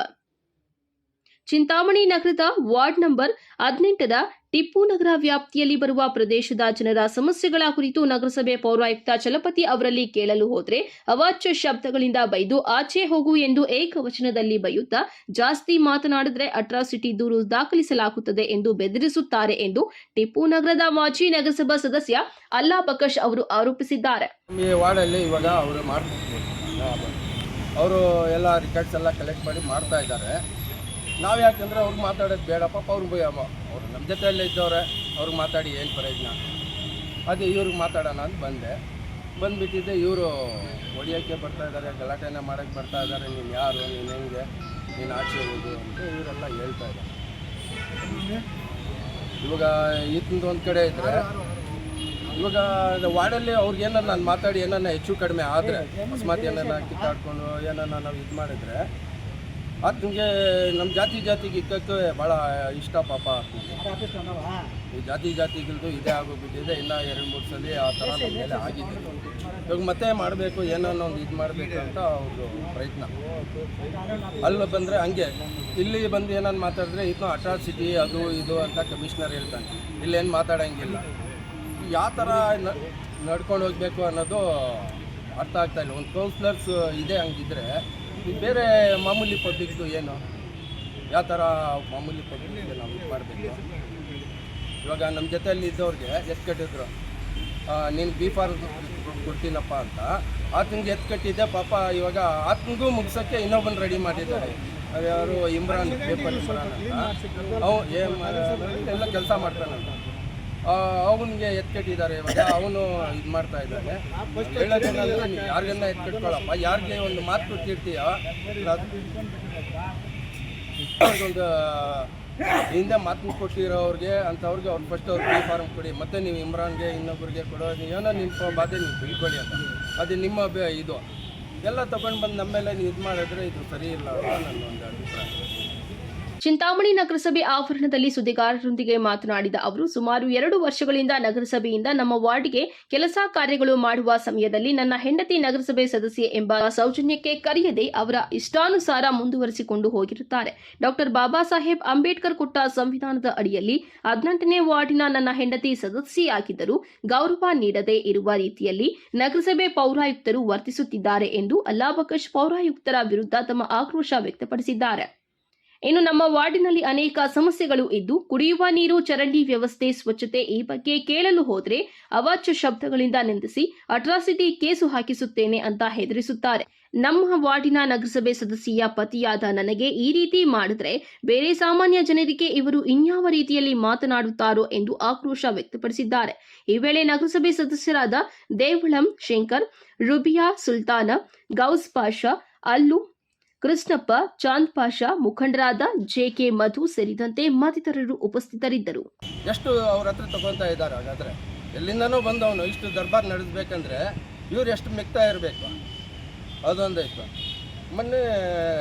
ಚಿಂತಾಮಣಿ ನಗರದ ವಾರ್ಡ್ ನಂಬರ್ 18ರ ಟಿಪ್ಪು ನಗರ ವ್ಯಾಪ್ತಿಯಲ್ಲಿ ಬರುವ ಪ್ರದೇಶದ ಜನರ ಸಮಸ್ಯೆಗಳ ಕುರಿತು ನಗರಸಭೆ ಪೌರಾಯುಕ್ತ ಚಲಪತಿ ಅವರಲ್ಲಿ ಕೇಳಲು ಹೋದ್ರೆ ಅವಾಚ್ಯ ಶಬ್ದಗಳಿಂದ ಬೈದು ಆಚೆ ಹೋಗು ಎಂದು ಏಕವಚನದಲ್ಲಿ ಬೈಯುತ್ತಾ ಜಾಸ್ತಿ ಮಾತನಾಡಿದ್ರೆ ಅಟ್ರಾಸಿಟಿ ದೂರು ದಾಖಲಿಸಲಾಗುತ್ತದೆ ಎಂದು ಬೆದರಿಸುತ್ತಾರೆ ಎಂದು ಟಿಪ್ಪು ನಗರದ ಮಾಜಿ ನಗರಸಭಾ ಸದಸ್ಯ ಅಲ್ಲಾಬಕಶ್ ಅವರು ಆರೋಪಿಸಿದ್ದಾರೆ.
ಈ ವಾರ್ಡಲ್ಲಿ ಇವಾಗ ಅವರು ಎಲ್ಲ ರಿಕಾರ್ಡ್ಸ್ ಎಲ್ಲ ಕಲೆಕ್ಟ್ ಮಾಡಿ ಮಾಡ್ತಾ ಇದ್ದಾರೆ. ನಾವು ಯಾಕಂದರೆ ಅವ್ರಿಗೆ ಮಾತಾಡೋದು ಬೇಡ. ಪಾಪ ಅವ್ರು ನಮ್ಮ ಜೊತೆಯಲ್ಲೇ ಇದ್ದವ್ರೆ. ಅವ್ರಿಗೆ ಮಾತಾಡಿ ಏನು ಪ್ರಯೋಜನ. ಅದೇ ಇವ್ರಿಗೆ ಮಾತಾಡೋಣ ಅಂತ ಬಂದುಬಿಟ್ಟಿದ್ದೆ. ಇವರು ಹೊಡಿಯೋಕ್ಕೆ ಬರ್ತಾ ಇದ್ದಾರೆ, ಗಲಾಟೆನ ಮಾಡೋಕ್ಕೆ ಬರ್ತಾ ಇದ್ದಾರೆ. ನೀನು ಯಾರು, ನೀನು ಹೆಂಗೆ, ನೀನು ಆಚೆ ಹೋಗೋದು ಅಂತ ಇವರೆಲ್ಲ ಹೇಳ್ತಾ ಇದ್ದಾರೆ. ಇವಾಗ ಈತಂದು ಒಂದು ಕಡೆ ಇದ್ದರೆ ಇವಾಗ ವಾರ್ಡಲ್ಲಿ ಅವ್ರಿಗೆ ಏನನ್ನ ನಾನು ಮಾತಾಡಿ ಏನನ್ನ ಹೆಚ್ಚು ಕಡಿಮೆ ಆದರೆ ಅಕಸ್ಮಾತ್ ಏನನ್ನ ಕಿತ್ತಾಡ್ಕೊಂಡು ಏನನ್ನ ನಾವು ಇದು ಮಾಡಿದ್ರೆ ಆತನಿಗೆ ನಮ್ಮ ಜಾತಿಗೆ ಇಕ್ಕಕ್ಕೆ ಭಾಳ ಇಷ್ಟ ಪಾಪ. ಈ ಜಾತಿಗಳ್ದು ಇದೇ ಆಗೋಗ್ಬಿಟ್ಟಿದೆ. ಇನ್ನೂ 2-3 ಸಲ ಆ ಥರ ನಮ್ಮ ಮೇಲೆ ಆಗಿದೆ. ಇವಾಗ ಮತ್ತೆ ಮಾಡಬೇಕು ಏನನ್ನ ಒಂದು ಇದು ಮಾಡಬೇಕು ಅಂತ ಅವ್ರದ್ದು ಪ್ರಯತ್ನ. ಅಲ್ಲಿ ಬಂದರೆ ಹಂಗೆ ಇಲ್ಲಿ ಬಂದು ಏನನ್ನು ಮಾತಾಡಿದ್ರೆ ಇದನ್ನು ಅಟ್ರಾಸಿಟಿ ಅದು ಇದು ಅಂತ ಕಮಿಷನರ್ ಹೇಳ್ತಾನೆ. ಇಲ್ಲೇನು ಮಾತಾಡೋಂಗಿಲ್ಲ. ಯಾವ ಥರ ನಡ್ಕೊಂಡು ಹೋಗಬೇಕು ಅನ್ನೋದು ಅರ್ಥ ಆಗ್ತಾಯಿಲ್ಲ. ಒಂದು ಕೌನ್ಸಿಲರ್ಸ್ ಇದೆ ಹಂಗಿದ್ರೆ ಬೇರೆ ಮಾಮೂಲಿ ಪಬ್ಲಿಕ್ದು ಏನು ಯಾವ ಥರ ಮಾಮೂಲಿ ಪಬ್ಲಿಕ್ಗೆ ನಾವು ಇದು ಮಾಡಬೇಕು. ಇವಾಗ ನಮ್ಮ ಜೊತೆಯಲ್ಲಿ ಇದ್ದವ್ರಿಗೆ ಕಟ್ಟಿದ್ರು, ನೀನು B.Pharm ಕೊಡ್ತೀನಪ್ಪ ಅಂತ. ಆತನಿಗೆ ಕಟ್ಟಿದ್ದೆ ಪಾಪ. ಇವಾಗ ಆತನಿಗೂ ಮುಗಿಸೋಕ್ಕೆ ಇನ್ನೊಬ್ಬನ ರೆಡಿ ಮಾಡಿದ್ದಾರೆ. ಯಾರು ಇಮ್ರಾನ್, ಪೇಪರ್ ಇಮ್ರಾನ್ ಅಂತ. ಎಲ್ಲ ಕೆಲಸ ಮಾಡ್ತಾನಂತ. ಅವನಿಗೆ ಕಟ್ಟಿದ್ದಾರೆ. ಇವಾಗ ಅವನು ಇದು ಮಾಡ್ತಾ ಇದ್ದಾನೆ. ಹೇಳೋದೇನಂದ್ರೆ ನೀವು ಯಾರಿಗನ್ನ ಕಟ್ಕೊಳ್ಳಪ್ಪ. ಯಾರಿಗೆ ಒಂದು ಮಾತು ಕೊಟ್ಟಿರ್ತೀಯ ಒಂದು ಹಿಂದೆ ಮಾತು ಕೊಟ್ಟಿರೋರಿಗೆ ಅಂಥವ್ರಿಗೆ ಅವ್ರು ಫಸ್ಟ್ ಅವ್ರು B.Pharm ಕೊಡಿ, ಮತ್ತು ನೀವು ಇಮ್ರಾನ್ಗೆ ಇನ್ನೊಬ್ಬರಿಗೆ ಕೊಡೋ ಏನೋ ನಿಮ್ಮ ಬಾಧೆ ನೀವು ತಿಳ್ಕೊಳ್ಳಿ ಅಂತ. ಅದು ನಿಮ್ಮ ಇದು ಎಲ್ಲ ತಗೊಂಡು ಬಂದು ನಮ್ಮ ಮೇಲೆ ನೀವು ಇದು ಮಾಡಿದ್ರೆ ಇದು ಸರಿ ಇಲ್ಲ ಅಂತ ನನ್ನ ಒಂದು ಅಭಿಪ್ರಾಯ.
ಚಿಂತಾಮಣಿ ನಗರಸಭೆ ಆವರಣದಲ್ಲಿ ಸುದ್ದಿಗಾರರೊಂದಿಗೆ ಮಾತನಾಡಿದ ಅವರು, ಸುಮಾರು 2 ವರ್ಷಗಳಿಂದ ನಗರಸಭೆಯಿಂದ ನಮ್ಮ ವಾರ್ಡ್ಗೆ ಕೆಲಸ ಕಾರ್ಯಗಳು ಮಾಡುವ ಸಮಯದಲ್ಲಿ ನನ್ನ ಹೆಂಡತಿ ನಗರಸಭೆ ಸದಸ್ಯೆ ಎಂಬ ಸೌಜನ್ಯಕ್ಕೆ ಕರೆಯದೆ ಅವರ ಇಷ್ಟಾನುಸಾರ ಮುಂದುವರಿಸಿಕೊಂಡು ಹೋಗಿರುತ್ತಾರೆ. ಡಾಕ್ಟರ್ ಬಾಬಾ ಸಾಹೇಬ್ ಅಂಬೇಡ್ಕರ್ ಕೊಟ್ಟ ಸಂವಿಧಾನದ ಅಡಿಯಲ್ಲಿ 18ನೇ ವಾರ್ಡಿನ ನನ್ನ ಹೆಂಡತಿ ಸದಸ್ಯೆಯಾಗಿದ್ದರೂ ಗೌರವ ನೀಡದೇ ಇರುವ ರೀತಿಯಲ್ಲಿ ನಗರಸಭೆ ಪೌರಾಯುಕ್ತರು ವರ್ತಿಸುತ್ತಿದ್ದಾರೆ ಎಂದು ಅಲ್ಲಾಬಕಶ್ ಪೌರಾಯುಕ್ತರ ವಿರುದ್ಧ ತಮ್ಮ ಆಕ್ರೋಶ ವ್ಯಕ್ತಪಡಿಸಿದ್ದಾರೆ. ಇನ್ನು ನಮ್ಮ ವಾರ್ಡಿನಲ್ಲಿ ಅನೇಕ ಸಮಸ್ಯೆಗಳು ಇದ್ದು ಕುಡಿಯುವ ನೀರು, ಚರಂಡಿ ವ್ಯವಸ್ಥೆ, ಸ್ವಚ್ಛತೆ ಈ ಬಗ್ಗೆ ಕೇಳಲು ಹೋದ್ರೆ ಅವಾಚ್ಯ ಶಬ್ದಗಳಿಂದ ನಿಂದಿಸಿ ಅಟ್ರಾಸಿಟಿ ಕೇಸು ಹಾಕಿಸುತ್ತೇನೆ ಅಂತ ಹೆದರಿಸುತ್ತಾರೆ. ನಮ್ಮ ವಾರ್ಡಿನ ನಗರಸಭೆ ಸದಸ್ಯೆಯ ಪತಿಯಾದ ನನಗೆ ಈ ರೀತಿ ಮಾಡಿದ್ರೆ ಬೇರೆ ಸಾಮಾನ್ಯ ಜನರಿಗೆ ಇವರು ಇನ್ಯಾವ ರೀತಿಯಲ್ಲಿ ಮಾತನಾಡುತ್ತಾರೋ ಎಂದು ಆಕ್ರೋಶ ವ್ಯಕ್ತಪಡಿಸಿದ್ದಾರೆ. ಈ ವೇಳೆ ನಗರಸಭೆ ಸದಸ್ಯರಾದ ದೇವಳಂ ಶಂಕರ್, ರುಬಿಯಾ ಸುಲ್ತಾನ, ಗೌಸ್ ಪಾಷಾ, ಅಲ್ಲು ಕೃಷ್ಣಪ್ಪ, ಚಾಂದ್ ಪಾಷಾ, ಮುಖಂಡರಾದ ಜೆಕೆ ಮಧು ಸೇರಿದಂತೆ ಮತ್ತಿತರರು ಉಪಸ್ಥಿತರಿದ್ದರು.
ಎಷ್ಟು ಅವ್ರ ಹತ್ರ ತಗೊತಾ ಇದ್ದಾರೆ? ಹಾಗಾದ್ರೆ ಎಲ್ಲಿಂದನೋ ಬಂದವನು ಇಷ್ಟು ದರ್ಬಾರ್ ನಡೆಸಬೇಕಂದ್ರೆ ಇವ್ರು ಎಷ್ಟು ಮಿಕ್ತಾ ಇರಬೇಕು, ಅದೊಂದಾಯ್ತು. ಮೊನ್ನೆ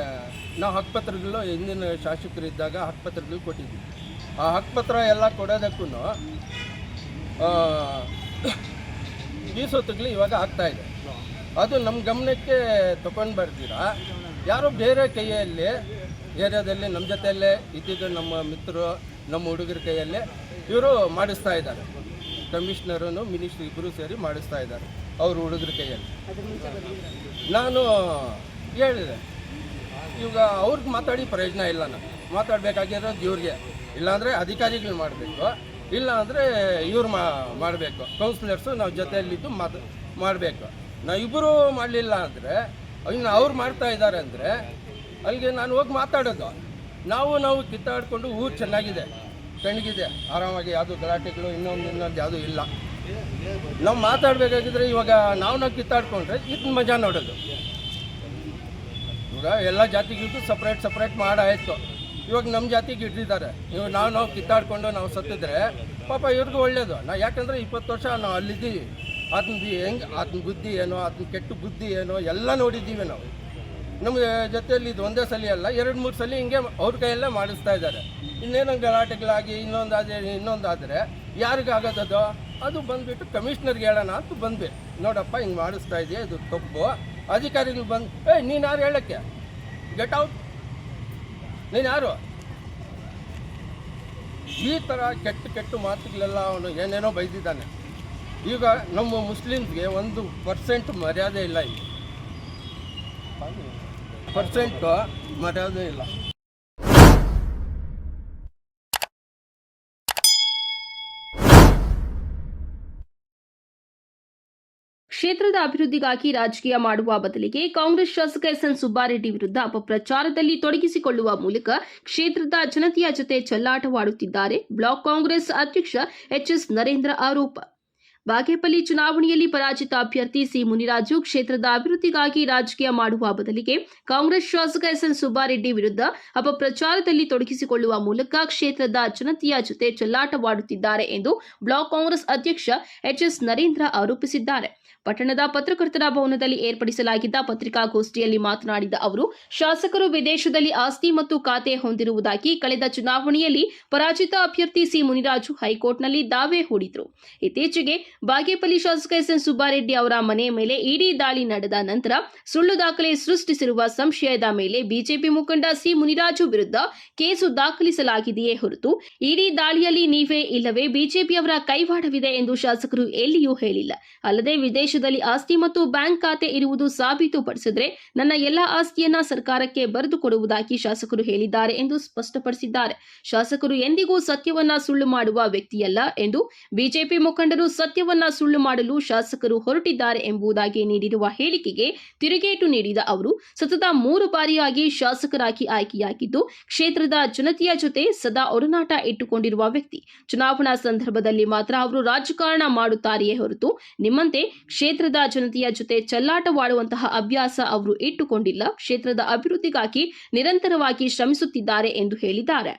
ನಾವು ಹಕ್ಕುಪತ್ರಗಳು ಹಿಂದಿನ ಶಾಸಕರು ಇದ್ದಾಗ ಹಕ್ಕುಪತ್ರಗಳು ಕೊಟ್ಟಿದ್ವಿ. ಆ ಹಕ್ಕುಪತ್ರ ಎಲ್ಲ ಕೊಡೋದಕ್ಕೂ ಫೀಸೊತ್ತುಗಳು ಇವಾಗ ಆಗ್ತಾಯಿದೆ. ಅದು ನಮ್ಮ ಗಮನಕ್ಕೆ ತಗೊಂಡು ಬರ್ತೀರಾ ಯಾರೋ ಬೇರೆ ಕೈಯಲ್ಲಿ ಏರಿಯಾದಲ್ಲಿ ನಮ್ಮ ಜೊತೆಯಲ್ಲೇ ಇದ್ದಿದ್ದು ನಮ್ಮ ಮಿತ್ರರು, ನಮ್ಮ ಹುಡುಗರ ಕೈಯಲ್ಲೇ ಇವರು ಮಾಡಿಸ್ತಾ ಇದ್ದಾರೆ. ಕಮಿಷನರು, ಮಿನಿಸ್ಟ್ರು ಇಬ್ಬರು ಸೇರಿ ಮಾಡಿಸ್ತಾ ಇದ್ದಾರೆ ಅವ್ರ ಹುಡುಗರ ಕೈಯಲ್ಲಿ. ನಾನು ಹೇಳಿದೆ, ಇವಾಗ ಅವ್ರಿಗೆ ಮಾತಾಡಿ ಪ್ರಯೋಜನ ಇಲ್ಲ. ನಾನು ಮಾತಾಡಬೇಕಾಗಿರೋದು ಇವ್ರಿಗೆ, ಇಲ್ಲಾಂದರೆ ಅಧಿಕಾರಿಗಳು ಮಾಡಬೇಕು, ಇಲ್ಲಾಂದರೆ ಇವ್ರು ಮಾಡಬೇಕು. ಕೌನ್ಸಿಲರ್ಸು ನಾವು ಜೊತೆಯಲ್ಲಿದ್ದು ಮಾಡಬೇಕು. ನಾವು ಇಬ್ಬರು ಮಾಡಲಿಲ್ಲ ಅಂದರೆ ಇನ್ನು ಅವ್ರು ಮಾಡ್ತಾ ಇದ್ದಾರೆ ಅಂದರೆ ಅಲ್ಲಿಗೆ ನಾನು ಹೋಗಿ ಮಾತಾಡೋದು. ನಾವು ಕಿತ್ತಾಡಿಕೊಂಡು ಊರು ಚೆನ್ನಾಗಿದೆ, ಕಣ್ಗಿದೆ, ಆರಾಮಾಗಿ ಯಾವುದೂ ಗಲಾಟೆಗಳು ಇನ್ನೊಂದು ಯಾವುದೂ ಇಲ್ಲ. ನಾವು ಮಾತಾಡಬೇಕಾಗಿದ್ರೆ ಇವಾಗ ನಾವು ಕಿತ್ತಾಡ್ಕೊಂಡ್ರೆ ಇದು ಮಜಾ ನೋಡೋದು. ಇವಾಗ ಎಲ್ಲ ಜಾತಿಗಳಿಗೂ ಸಪ್ರೇಟ್ ಮಾಡಾಯಿತು. ಇವಾಗ ನಮ್ಮ ಜಾತಿಗೆ ಇಟ್ಟಿದ್ದಾರೆ. ಇವಾಗ ನಾವು ಕಿತ್ತಾಡ್ಕೊಂಡು ನಾವು ಸತ್ತಿದ್ರೆ ಪಾಪ ಇವ್ರಿಗೂ ಒಳ್ಳೆಯದು. ಯಾಕಂದರೆ 20 ವರ್ಷ ನಾವು ಅಲ್ಲಿದ್ದೀವಿ. ಆತನ ಬುದ್ಧಿ ಏನೋ, ಆತನ ಕೆಟ್ಟ ಬುದ್ಧಿ ಏನೋ ಎಲ್ಲ ನೋಡಿದ್ದೀವಿ ನಾವು. ನಮ್ಮ ಜೊತೆಯಲ್ಲಿ ಇದು ಒಂದೇ ಸಲ ಅಲ್ಲ, 2-3 ಸಲ ಹಿಂಗೆ ಅವ್ರ ಕೈಯಲ್ಲೇ ಮಾಡಿಸ್ತಾ ಇದ್ದಾರೆ. ಇನ್ನೇನೋ ಗಲಾಟೆಗಳಾಗಿ ಇನ್ನೊಂದಾದರೆ ಯಾರಿಗಾಗೋದದು? ಅದು ಬಂದುಬಿಟ್ಟು ಕಮಿಷ್ನರ್ಗೆ ಹೇಳೋಣ ಅಂತ ಬಂದ್ಬಿಟ್ಟು, ನೋಡಪ್ಪ ಹಿಂಗೆ ಮಾಡಿಸ್ತಾ ಇದೆಯಾ, ಇದು ತಪ್ಪು. ಅಧಿಕಾರಿಗಳು ಬಂದು ನೀನು ಯಾರು ಹೇಳೋಕ್ಕೆ? ಗೆಟ್ ಔಟ್, ನೀನು ಯಾರು? ಈ ಥರ ಕೆಟ್ಟ ಮಾತುಗಳೆಲ್ಲ ಅವನು ಏನೇನೋ ಬೈದಿದ್ದಾನೆ. ಈಗ ನಮ್ಮ ಮುಸ್ಲಿಮ್ಸ್ಗೆ 1% ಮರ್ಯಾದೆ ಇಲ್ಲ. ಇಲ್ಲಿ % ಮರ್ಯಾದೆ ಇಲ್ಲ.
ಕ್ಷೇತ್ರದ ಅಭಿವೃದ್ಧಿಗಾಗಿ ರಾಜಕೀಯ ಮಾಡುವ ಬದಲಿಗೆ ಕಾಂಗ್ರೆಸ್ ಶಾಸಕ ಎಸ್ಎನ್ ಸುಬ್ಬಾರೆಡ್ಡಿ ವಿರುದ್ಧ ಅಪಪ್ರಚಾರದಲ್ಲಿ ತೊಡಗಿಸಿಕೊಳ್ಳುವ ಮೂಲಕ ಕ್ಷೇತ್ರದ ಜನತೆಯ ಜೊತೆ ಚೆಲ್ಲಾಟವಾಡುತ್ತಿದ್ದಾರೆ ಬ್ಲಾಕ್ ಕಾಂಗ್ರೆಸ್ ಅಧ್ಯಕ್ಷ ಎಚ್ಎಸ್ ನರೇಂದ್ರ ಆರೋಪ. ಬಾಗೇಪಲ್ಲಿ ಚುನಾವಣೆಯಲ್ಲಿ ಪರಾಜಿತ ಅಭ್ಯರ್ಥಿ ಸಿ ಮುನಿರಾಜು ಕ್ಷೇತ್ರದ ಅಭಿವೃದ್ಧಿಗಾಗಿ ರಾಜಕೀಯ ಮಾಡುವ ಬದಲಿಗೆ ಕಾಂಗ್ರೆಸ್ ಶಾಸಕ ಎಸ್ಎನ್ ಸುಬ್ಬಾರೆಡ್ಡಿ ವಿರುದ್ಧ ಅಪಪ್ರಚಾರದಲ್ಲಿ ತೊಡಗಿಸಿಕೊಳ್ಳುವ ಮೂಲಕ ಕ್ಷೇತ್ರದ ಜನತೆಯ ಜೊತೆ ಚೆಲ್ಲಾಟವಾಡುತ್ತಿದ್ದಾರೆ ಎಂದು ಬ್ಲಾಕ್ ಕಾಂಗ್ರೆಸ್ ಅಧ್ಯಕ್ಷ ಎಚ್ಎಸ್ ನರೇಂದ್ರ ಆರೋಪಿಸಿದ್ದಾರೆ. ಪಟ್ಟಣದ ಪತ್ರಕರ್ತರ ಭವನದಲ್ಲಿ ಏರ್ಪಡಿಸಲಾಗಿದ್ದ ಪತ್ರಿಕಾಗೋಷ್ಠಿಯಲ್ಲಿ ಮಾತನಾಡಿದ ಅವರು, ಶಾಸಕರು ವಿದೇಶದಲ್ಲಿ ಆಸ್ತಿ ಮತ್ತು ಖಾತೆ ಹೊಂದಿರುವುದಾಗಿ ಕಳೆದ ಚುನಾವಣೆಯಲ್ಲಿ ಪರಾಜಿತ ಅಭ್ಯರ್ಥಿ ಸಿ ಮುನಿರಾಜು ಹೈಕೋರ್ಟ್ನಲ್ಲಿ ದಾವೆ ಹೂಡಿದ್ರು. ಇತ್ತೀಚೆಗೆ ಬಾಗೇಪಲ್ಲಿ ಶಾಸಕ ಎಸ್ಎನ್ ಸುಬ್ಬಾರೆಡ್ಡಿ ಅವರ ಮನೆ ಮೇಲೆ ಇಡಿ ದಾಳಿ ನಡೆದ ನಂತರ ಸುಳ್ಳು ದಾಖಲೆ ಸೃಷ್ಟಿಸಿರುವ ಸಂಶಯದ ಮೇಲೆ ಬಿಜೆಪಿ ಮುಖಂಡ ಸಿ ಮುನಿರಾಜು ವಿರುದ್ಧ ಕೇಸು ದಾಖಲಿಸಲಾಗಿದೆಯೇ ಹೊರತು ಇಡಿ ದಾಳಿಯಲ್ಲಿ ನೀವೇ ಇಲ್ಲವೇ ಬಿಜೆಪಿಯವರ ಕೈವಾಡವಿದೆ ಎಂದು ಶಾಸಕರು ಎಲ್ಲಿಯೂ ಹೇಳಿಲ್ಲ. ಅಲ್ಲದೆ ವಿದೇಶದಲ್ಲಿ ಆಸ್ತಿ ಮತ್ತು ಬ್ಯಾಂಕ್ ಖಾತೆ ಇರುವುದು ಸಾಬೀತುಪಡಿಸಿದ್ರೆ ನನ್ನ ಎಲ್ಲ ಆಸ್ತಿಯನ್ನ ಸರ್ಕಾರಕ್ಕೆ ಬರೆದು ಕೊಡುವುದಾಗಿ ಶಾಸಕರು ಹೇಳಿದ್ದಾರೆ ಎಂದು ಸ್ಪಷ್ಟಪಡಿಸಿದ್ದಾರೆ. ಶಾಸಕರು ಎಂದಿಗೂ ಸತ್ಯವನ್ನ ಸುಳ್ಳು ಮಾಡುವ ವ್ಯಕ್ತಿಯಲ್ಲ ಎಂದು ಬಿಜೆಪಿ ಮುಖಂಡರು ಸತ್ಯವನ್ನ ಸುಳ್ಳು ಮಾಡಲು ಶಾಸಕರು ಹೊರಟಿದ್ದಾರೆ ಎಂಬುದಾಗಿ ನೀಡಿರುವ ಹೇಳಿಕೆಗೆ ತಿರುಗೇಟು ನೀಡಿದ ಅವರು, ಸತತ 3 ಬಾರಿಯಾಗಿ ಶಾಸಕರಾಗಿ ಆಯ್ಕೆಯಾಗಿದ್ದು ಕ್ಷೇತ್ರದ ಜನತೆಯ ಜೊತೆ ಸದಾ ಒಡನಾಟ ಇಟ್ಟುಕೊಂಡಿರುವ ವ್ಯಕ್ತಿ. ಚುನಾವಣಾ ಸಂದರ್ಭದಲ್ಲಿ ಮಾತ್ರ ಅವರು ರಾಜಕಾರಣ ಮಾಡುತ್ತಾರೆಯೇ ಹೊರತು ನಿಮ್ಮಂತೆ ಕ್ಷೇತ್ರದ ಜನತೆಯ ಜೊತೆ ಚೆಲ್ಲಾಟವಾಡುವಂತಹ ಅಭ್ಯಾಸ ಅವರು ಇಟ್ಟುಕೊಂಡಿಲ್ಲ. ಕ್ಷೇತ್ರದ ಅಭಿವೃದ್ಧಿಗಾಗಿ ನಿರಂತರವಾಗಿ ಶ್ರಮಿಸುತ್ತಿದ್ದಾರೆ ಎಂದು ಹೇಳಿದ್ದಾರೆ.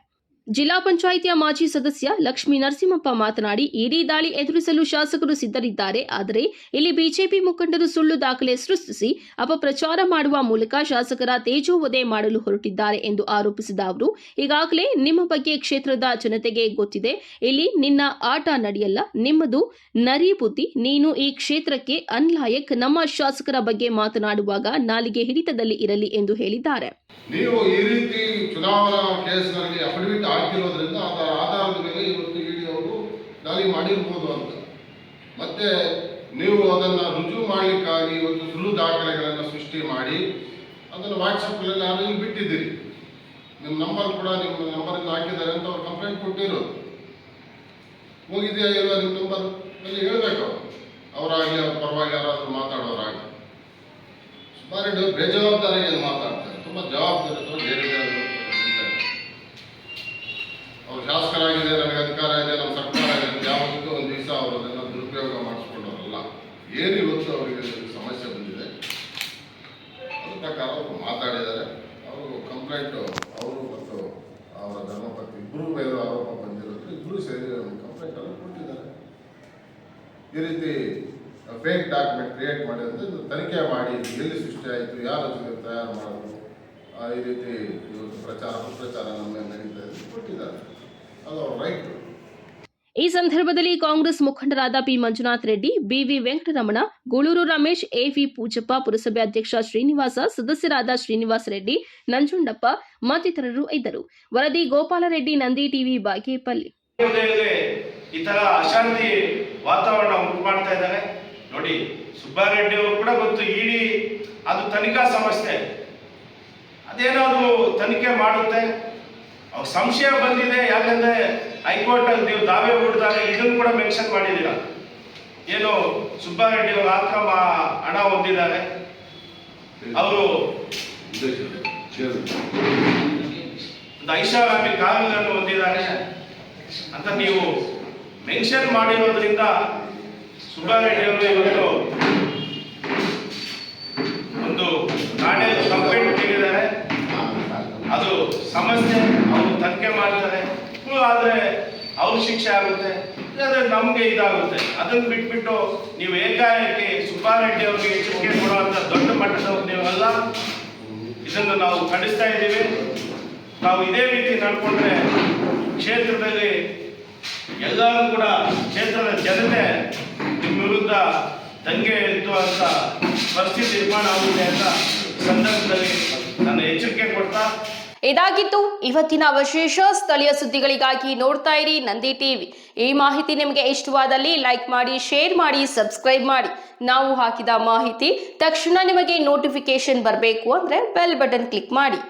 ಜಿಲ್ಲಾ ಪಂಚಾಯಿತಿಯ ಮಾಜಿ ಸದಸ್ಯ ಲಕ್ಷ್ಮೀ ನರಸಿಂಹಪ್ಪ ಮಾತನಾಡಿ, ಇಡಿ ದಾಳಿ ಎದುರಿಸಲು ಶಾಸಕರು ಸಿದ್ಧರಿದ್ದಾರೆ. ಆದರೆ ಇಲ್ಲಿ ಬಿಜೆಪಿ ಮುಖಂಡರು ಸುಳ್ಳು ದಾಖಲೆ ಸೃಷ್ಟಿಸಿ ಅಪಪ್ರಚಾರ ಮಾಡುವ ಮೂಲಕ ಶಾಸಕರ ತೇಜೋವಧೆ ಮಾಡಲು ಹೊರಟಿದ್ದಾರೆ ಎಂದು ಆರೋಪಿಸಿದ ಅವರು, ಈಗಾಗಲೇ ನಿಮ್ಮ ಬಗ್ಗೆ ಕ್ಷೇತ್ರದ ಜನತೆಗೆ ಗೊತ್ತಿದೆ. ಇಲ್ಲಿ ನಿನ್ನ ಆಟ ನಡೆಯಲ್ಲ, ನಿಮ್ಮದು ನರಿ ಬುದ್ಧಿ. ನೀನು ಈ ಕ್ಷೇತ್ರಕ್ಕೆ ಅನ್ಲಾಯಕ್. ನಮ್ಮ ಶಾಸಕರ ಬಗ್ಗೆ ಮಾತನಾಡುವಾಗ ನಾಲಿಗೆ ಹಿಡಿತದಲ್ಲಿ ಇರಲಿ ಎಂದು ಹೇಳಿದ್ದಾರೆ.
ನೀವು ಈ ರೀತಿ ಚುನಾವಣಾ ಕೇಸ್ನಲ್ಲಿ ಅಫಿಡವಿಟ್ ಹಾಕಿರೋದ್ರಿಂದ ಅದರ ಆಧಾರದ ಮೇಲೆ ಇವತ್ತು ಇಡಿ ಅವರು ದಾಳಿ ಮಾಡಿರ್ಬೋದು ಅಂತ. ಮತ್ತೆ ನೀವು ಅದನ್ನು ರುಜು ಮಾಡಲಿಕ್ಕಾಗಿ ಇವತ್ತು ಸುಳ್ಳು ದಾಖಲೆಗಳನ್ನು ಸೃಷ್ಟಿ ಮಾಡಿ ಅದನ್ನು ವಾಟ್ಸಪ್ನಲ್ಲಿ ಯಾರು ಬಿಟ್ಟಿದ್ದೀರಿ. ನಿಮ್ಮ ನಂಬರ್ ಕೂಡ ನಿಮ್ಮ ನಂಬರಿಂದ ಹಾಕಿದ್ದಾರೆ ಅಂತ ಅವ್ರು ಕಂಪ್ಲೇಂಟ್ ಕೊಟ್ಟಿರೋದು. ಹೋಗಿದೆಯಾ ಇಲ್ವಾ ನಿಮ್ಮ ನಂಬರ್ ಅಲ್ಲಿ ಹೇಳಬೇಕು. ಅವರಾಗಲಿ ಅವ್ರ ಪರವಾಗಿ ಯಾರಾದರೂ ಮಾತಾಡೋರಾಗಲಿ. ಸುಮಾರು ಬೇಜವಾಬ್ದಾರಿಯನ್ನು ಮಾತಾಡ್ತಾರೆ. ತುಂಬ ಜವಾಬ್ದಾರಿ ಅವ್ರು ಶಾಸಕರಾಗಿದೆ, ನನಗೆ ಅಧಿಕಾರ ಇದೆ, ನಮ್ಮ ಸರ್ಕಾರ ಇದೆ ಅಂತ ಯಾವತ್ತೂ ಒಂದು ದಿವಸ ಅವರು ಅದನ್ನು ದುರುಪಯೋಗ ಮಾಡಿಸ್ಕೊಂಡವರಲ್ಲ. ಏನು ಇವತ್ತು ಅವರಿಗೆ ಸಮಸ್ಯೆ ಬಂದಿದೆ ಅದ್ರ ಪ್ರಕಾರ ಅವರು ಮಾತಾಡಿದ್ದಾರೆ. ಅವರು ಕಂಪ್ಲೇಂಟು ಅವರು ಮತ್ತು ಅವರ ಧರ್ಮಪತ್ನಿ ಇಬ್ಬರೂ ಬೇರೆ ಆರೋಪ ಬಂದಿರೋದು, ಇಬ್ಬರೂ ಸೇರಿ ಒಂದು ಕಂಪ್ಲೇಂಟನ್ನು ಕೊಟ್ಟಿದ್ದಾರೆ. ಈ ರೀತಿ ಫೇಕ್ ಡಾಕ್ಯುಮೆಂಟ್ ಕ್ರಿಯೇಟ್ ಮಾಡಿದ್ರೆ ತನಿಖೆ ಮಾಡಿ ಎಲ್ಲಿ ಸೃಷ್ಟಿ ಆಯಿತು, ಯಾರು ಅದನ್ನು ತಯಾರು ಮಾಡೋದು, ಈ ರೀತಿ ಇವತ್ತು ಪ್ರಚಾರ ನಮ್ಮ ಮೇಲೆ ನಡೀತಾ ಇದೆ ಕೊಟ್ಟಿದ್ದಾರೆ. ಅದು ಅವ್ರ ರೈಟ್.
ಈ ಸಂದರ್ಭದಲ್ಲಿ ಕಾಂಗ್ರೆಸ್ ಮುಖಂಡರಾದ ಪಿ ಮಂಜುನಾಥ್ ರೆಡ್ಡಿ, ಬಿವಿ ವೆಂಕಟರಮಣ, ಗೂಳೂರು ರಮೇಶ್, ಎವಿ ಪೂಜಪ್ಪ, ಪುರಸಭೆ ಅಧ್ಯಕ್ಷ ಶ್ರೀನಿವಾಸ, ಸದಸ್ಯರಾದ ಶ್ರೀನಿವಾಸ ರೆಡ್ಡಿ, ನಂಜುಂಡಪ್ಪ ಮತ್ತಿತರರು ಇದ್ದರು. ವರದಿ ಗೋಪಾಲರೆಡ್ಡಿ, ನಂದಿ ಟಿವಿ, ಬಾಗೇಪಲ್ಲಿ.
ಈ ತರ ಅಶಾಂತಿ ವಾತಾವರಣ ಉಂಟು ಮಾಡ್ತಾ ಇದ್ದಾರೆ ನೋಡಿ. ಸುಬ್ಬಾರೆಡ್ಡಿ ಅವರು ಕೂಡ ಗೊತ್ತು, ಇಡೀ ಅದು ತನಿಖಾ ಸಂಸ್ಥೆ, ಅದೇನಾದ್ರು ತನಿಖೆ ಮಾಡುತ್ತೆ. ಅವ್ರ ಸಂಶಯ ಬಂದಿದೆ, ಯಾಕಂದ್ರೆ ಹೈಕೋರ್ಟ್ ಅಲ್ಲಿ ನೀವು ದಾವೆ ಹೂಡಿದಾಗ ಇದನ್ನು ಕೂಡ ಮೆನ್ಷನ್ ಮಾಡಿದ್ದೀರ. ಏನು ಸುಬ್ಬಾರೆಡ್ಡಿ ಅವರು ಅಕ್ರಮ ಹಣ ಹೊಂದಿದ್ದಾರೆ, ಅವರು ಒಂದು ಐಷಾರಾಮಿ ಕಾರುಗಳನ್ನು ಹೊಂದಿದ್ದಾರೆ ಅಂತ ನೀವು ಮೆನ್ಷನ್ ಮಾಡಿರೋದ್ರಿಂದ ಸುಬ್ಬಾರೆಡ್ಡಿ ಅವರು ಇವತ್ತು ಒಂದು ನಾಳೆ ಕಂಪ್ಲೇಂಟ್ ನೀಡಿದ್ದಾರೆ. ಅದು ಸಮಸ್ಯೆ, ಅವರು ತನಿಖೆ ಮಾಡ್ತಾರೆ. ಆದರೆ ಅವ್ರ ಶಿಕ್ಷೆ ಆಗುತ್ತೆ, ಇಲ್ಲಾಂದ್ರೆ ನಮಗೆ ಇದಾಗುತ್ತೆ. ಅದನ್ನು ಬಿಟ್ಬಿಟ್ಟು ನೀವು ಏಕಾಏಕಿ ಸುಬ್ಬಾರೆಡ್ಡಿ ಅವರಿಗೆ ಎಚ್ಚರಿಕೆ ಕೊಡುವಂಥ ದೊಡ್ಡ ಮಟ್ಟದವ್ರು ನೀವಲ್ಲ. ಇದನ್ನು ನಾವು ಖಂಡಿಸ್ತಾ ಇದ್ದೀವಿ. ನಾವು ಇದೇ ರೀತಿ ನಡ್ಕೊಂಡ್ರೆ ಕ್ಷೇತ್ರದಲ್ಲಿ ಎಲ್ಲರೂ ಕೂಡ ಕ್ಷೇತ್ರದ ಜನತೆ ನಿಮ್ಮ ವಿರುದ್ಧ ದಂಗೆ ಎತ್ತುವಂಥ ಪರಿಸ್ಥಿತಿ ನಿರ್ಮಾಣ ಆಗುತ್ತೆ ಅಂತ ಸಂದರ್ಭದಲ್ಲಿ ನಾನು ಎಚ್ಚರಿಕೆ ಕೊಡ್ತಾ.
ಇದಾಗಿತ್ತು ಇವತ್ತಿನ ವಿಶೇಷ. ಸ್ಥಳೀಯ ಸುದ್ದಿಗಳಿಗಾಗಿ ನೋಡ್ತಾ ಇರಿ ನಂದಿ ಟಿವಿ. ಈ ಮಾಹಿತಿ ನಿಮಗೆ ಇಷ್ಟವಾದಲ್ಲಿ ಲೈಕ್ ಮಾಡಿ, ಶೇರ್ ಮಾಡಿ, ಸಬ್ಸ್ಕ್ರೈಬ್ ಮಾಡಿ. ನಾವು ಹಾಕಿದ ಮಾಹಿತಿ ತಕ್ಷಣ ನಿಮಗೆ ನೋಟಿಫಿಕೇಶನ್ ಬರಬೇಕು ಅಂದರೆ ಬೆಲ್ ಬಟನ್ ಕ್ಲಿಕ್ ಮಾಡಿ.